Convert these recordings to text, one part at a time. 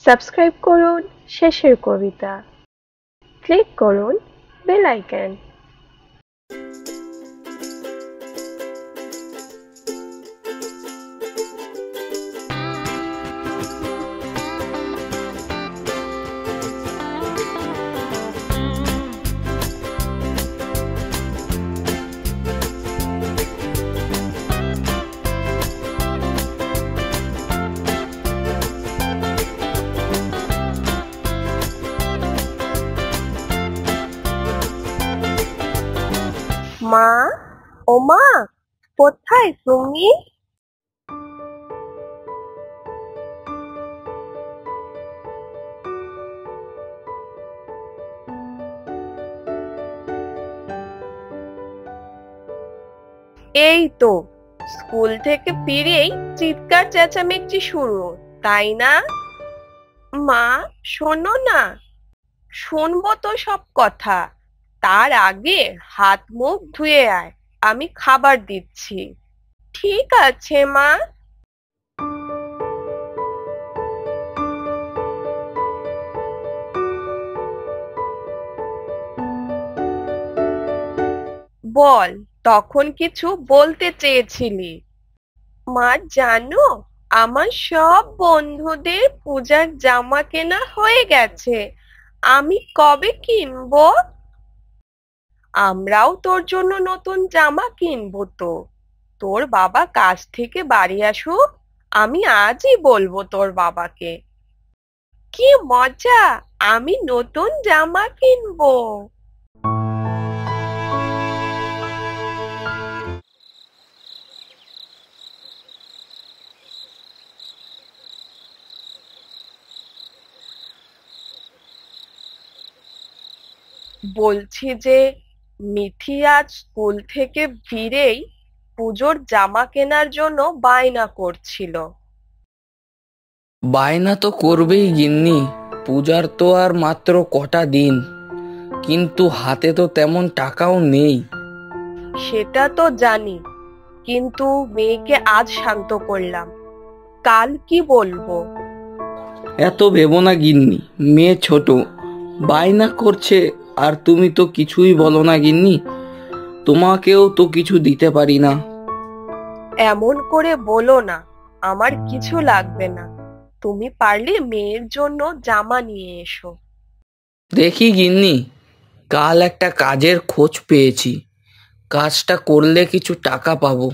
Subscribe করুন শেষের কবিতা, click করুন বেল আইকন। মা, ও মা, কোথায় তুমি? এই তো স্কুল থেকে ফিরেই চিৎকার চেঁচামেচি শুরু, তাই না? মা, শোনো না। শুনবো তো সব কথা, তার আগে হাত মুখ ধুয়ে আয়, আমি খাবার দিচ্ছি। ঠিক আছে মা। বল, তখন কিছু বলতে চেয়েছিলি। মা জানো, আমার সব বন্ধুদের পূজার জামা কেনা হয়ে গেছে, আমি কবে কিনবো? আমরাও তোর জন্য নতুন জামা কিনবো তো। তোর বাবা কাজ থেকে বাড়ি আসুক, আমি আজই বলবো তোর বাবাকে। কি মজা, আমি নতুন জামা কিনবো। বলছি যে, মিঠি আজ স্কুল থেকে ফিরেই পুজোর জামা কেনার জন্য বায়না করছিল। বায়না তো করবেই গিন্নি, পূজার তো আর মাত্র কটা দিন, কিন্তু হাতে তো তেমন টাকাও নেই। সেটা তো জানি, কিন্তু মেয়েকে আজ শান্ত করলাম, কাল কি বলবো? এত ভেবো না গিন্নি, মেয়ে ছোট, বায়না করছে আর তুমি তো কিছুই বলো না গিন্নি, তোমাকেও তো কিছু দিতে পারি না। এমন করে বলো না, আমার কিছু লাগবে না, তুমি পারলে মেয়ের জন্য জামা নিয়ে এসো। দেখি গিন্নি, কাল একটা কাজের খোঁজ পেয়েছি, কাজটা করলে কিছু টাকা পাবো,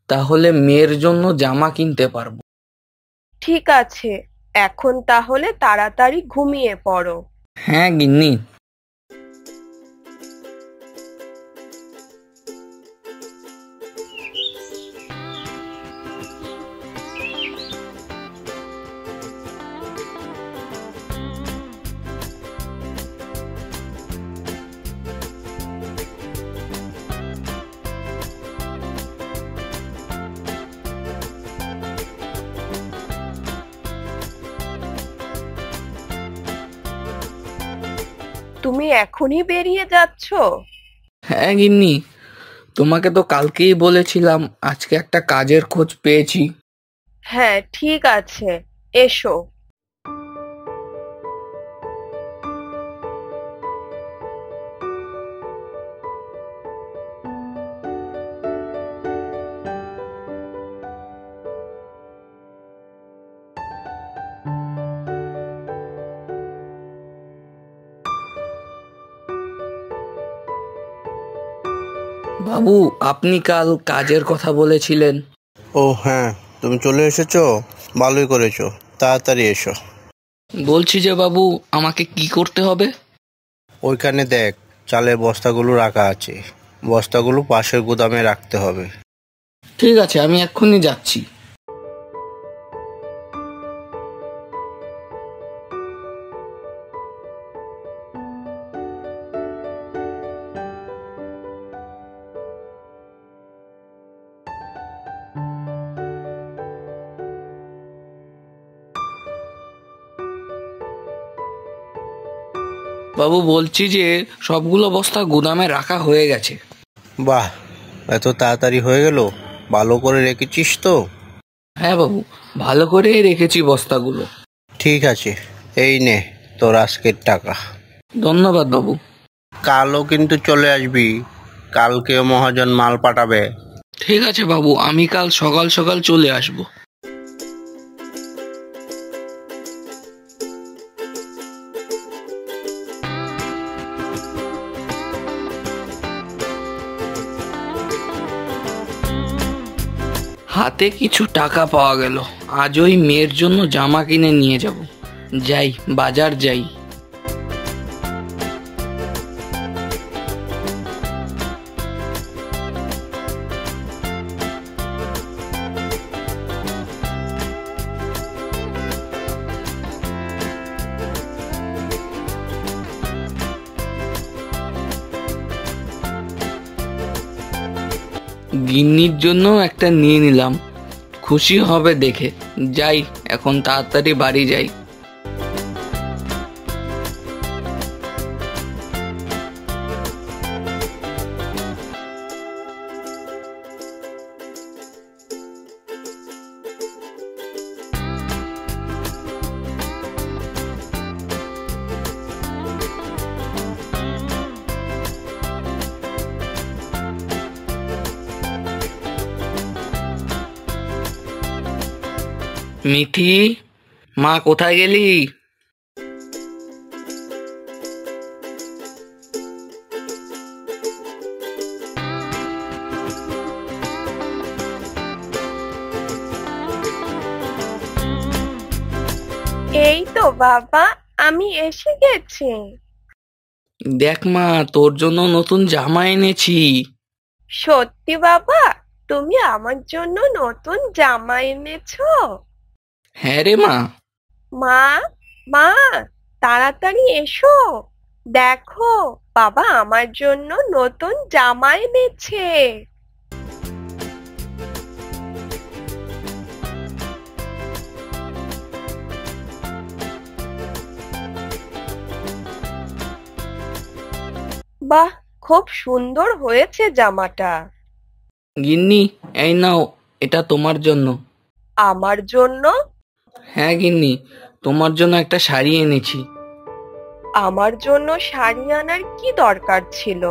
তাহলে মেয়ের জন্য জামা কিনতে পারবো। ঠিক আছে, এখন তাহলে তাড়াতাড়ি ঘুমিয়ে পড়ো। হ্যাঁ গিন্নি। তুমি এখনই বেরিয়ে যাচ্ছো? হ্যাঁ গিন্নি, তোমাকে তো কালকেই বলেছিলাম আজকে একটা কাজের খোঁজ পেয়েছি। হ্যাঁ ঠিক আছে, এসো। বাবু, আপনি কাল কাজের কথা বলেছিলেন। ও হ্যাঁ, তুমি চলে এসেছো, ভালোই করেছো, তাড়াতাড়ি এসো। বলছি যে বাবু, আমাকে কি করতে হবে? ওইখানে দেখ, চালের বস্তাগুলো রাখা আছে, বস্তাগুলো পাশের গুদামে রাখতে হবে। ঠিক আছে, আমি এক্ষুনি যাচ্ছি। বাবু, বলছি যে সবগুলো বস্তা গুদামে রাখা হয়ে গেছে। বাহ, এত তাড়াতাড়ি হয়ে গেল, ভালো করে রেখেছিস তো? হ্যাঁ বাবু, ভালো করে রেখেছি বস্তাগুলো। ঠিক আছে, এই নে তোর আজকের টাকা। ধন্যবাদ বাবু। কালও কিন্তু চলে আসবি, কালকেও মহাজন মাল পাঠাবে। ঠিক আছে বাবু, আমি কাল সকাল সকাল চলে আসবো। হাতে কিছু টাকা পাওয়া গেল, আজ ওই মেয়ের জন্য জামা কিনে নিয়ে যাব। যাই, বাজার যাই। গিন্নির জন্য একটা নিয়ে নিলাম, খুশি হবে দেখে। যাই, এখন তাড়াতাড়ি বাড়ি যাই। মিঠি, মা কোথায় গেলি? এই তো বাবা, আমি এসে গেছি। দেখ মা, তোর জন্য নতুন জামা এনেছি। সত্যি বাবা, তুমি আমার জন্য নতুন জামা এনেছো? হ্যাঁ রে মা। মা, মা, তাড়াতাড়ি এসো, দেখো বাবা আমার জন্য নতুন জামা এনেছে। বাহ, খুব সুন্দর হয়েছে জামাটা। গিন্নি, এই নাও, এটা তোমার জন্য। আমার জন্য? হ্যাঁ গিন্নি, তোমার জন্য একটা শাড়ি এনেছি। আমার জন্য শাড়ি আনার কি দরকার ছিল?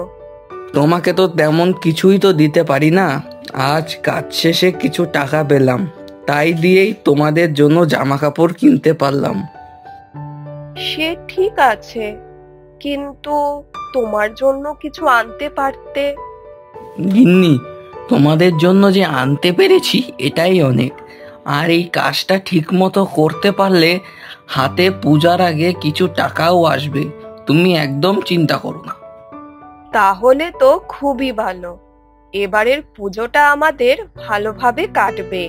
তোমাকে তো তেমন কিছুই তো দিতে পারি না। আজ কাজ শেষে কিছু টাকা পেলাম, তাই দিয়েই তোমাদের জন্য জামা কাপড় কিনতে পারলাম। সে ঠিক আছে, কিন্তু তোমার জন্য কিছু আনতে পারতে। গিন্নি, তোমাদের জন্য যে আনতে পেরেছি এটাই অনেক। আর এই কাজটা ঠিক মতো করতে পারলে হাতে পূজার আগে কিছু টাকাও আসবে। তুমি একদম চিন্তা করো না। তাহলে তো খুবই ভালো, এবারের পুজোটা আমাদের ভালোভাবে কাটবে।